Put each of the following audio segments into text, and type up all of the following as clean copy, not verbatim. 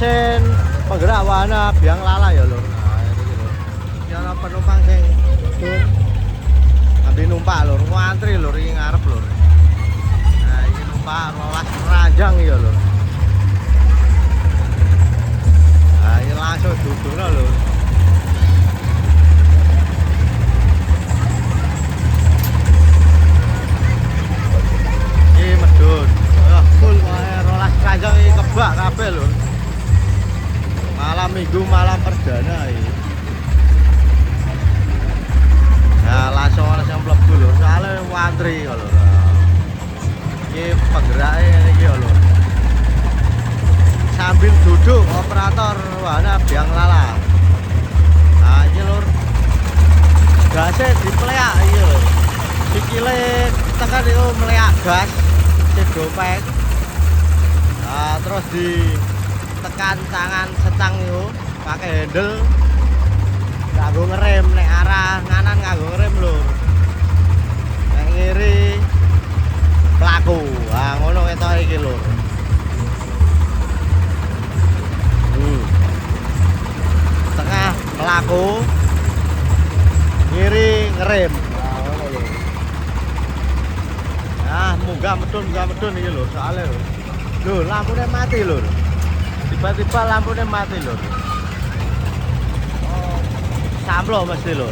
mesin penggerak wahana biang lala ya lur. Nah ini lur. Ini ada penumpang sing ambil numpak lur, ngantri lur ini ngarep lur. Nah ini numpak rolas ranjang ya lur. Nah ini langsung duduknya lur. Ini medun. Full rolas ranjang ini kebak kabeh lur. Malam minggu malam perdana ini. Nah langsung orang yang mlebu lho, soalnya wantri kalau ini penggeraknya ini lho. Sambil duduk operator wahana biang lala. Nah ini lur, gasnya dipeleak ini lho. Sikile tekan itu meleak gas sedopek. Nah terus ditekan tangan setang itu pakai handle. Nganggo ngerem nek arah nganan nganggo ngerem lur. Nek ngiri pelaku. Ah ngono ketok iki lur. Tengah pelaku. Ngiri ngerem. Ah ngono lur. Ah munggah medun iki lur soalnya lur. Lho lampunya mati lur. Tiba-tiba lampunya mati lur. Samplo mesti lur.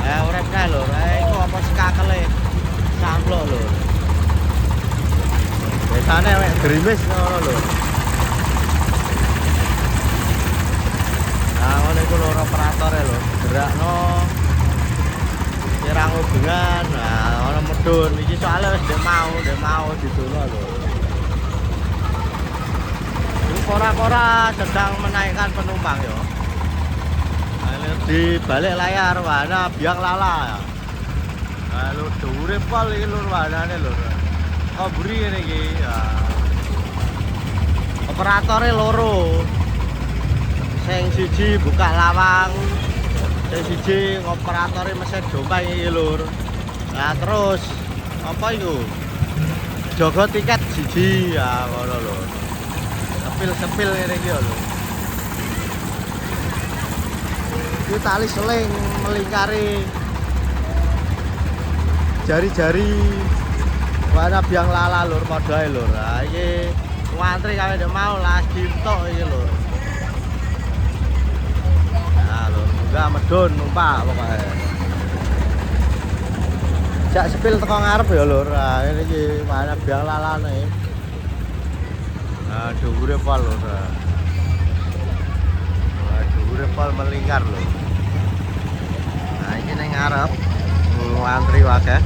Uripnya lur. Iku apa skakele. Samplo lur. Biasane wek grimis ngono lur. Nah, ngono iku lur operatore lur. Gerakno kirang hubungan. Nah, ono medun iki soalnya wis ndek mau didono lur. Ini kora-kora sedang menaikkan penumpang yo. Di balik layar wahana biang lala. Nah, lur dhuwure pol iki lur wahanane lur. Kobri ngene iki. Ya. Operatore loro. Sing siji buka lawang, sing siji ngoperatore mesin dompet iki lur. Nah, terus apa iku? Jaga tiket siji ya ngono lur. Sepil-sepil ngene iki lho. Ini tali seling melingkari jari-jari wahana biang lala lur padhae lur. Nah iki ngantri kawe ndek mau lagi tok iki lur. Nah lur munggah medun numpak pokoke. Jak sepil teko ngarep ya lur. Nah ini iki wahana biang lalane. Nah dhuwure pol lur. Dhuwure pol melingkar lur. Nah ini yang ngarep ngantri wae.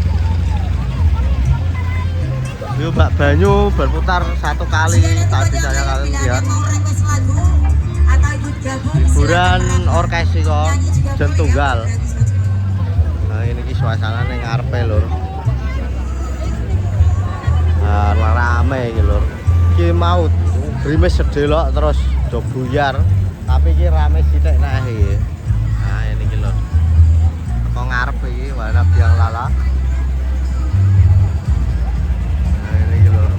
Yuk Mbak Banyu berputar satu kali tadi saya kalian lihat. Hiburan orkes kok jen tunggal. Nah ini suasana yang ngarepe lur. Nah rame iki lur. Iki mau grimis sedelok terus do buyar. Tapi iki rame sithik nah iki. Nah ini iki lur. Kok ngarep iki wahana biang lala. Nah ini iki lur.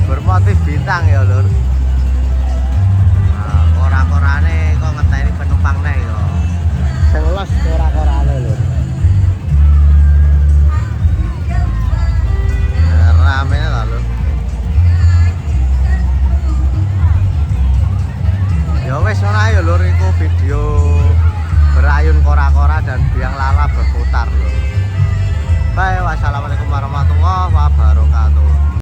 Bermotif bintang ya lur. Nah, kora-korane kok ngenteni penumpang nek yo. Sing los kora-korane lur. Nah, rame lah lur. Ya wes ngono ae lur iku video berayun kora-kora dan biang lala berputar lur.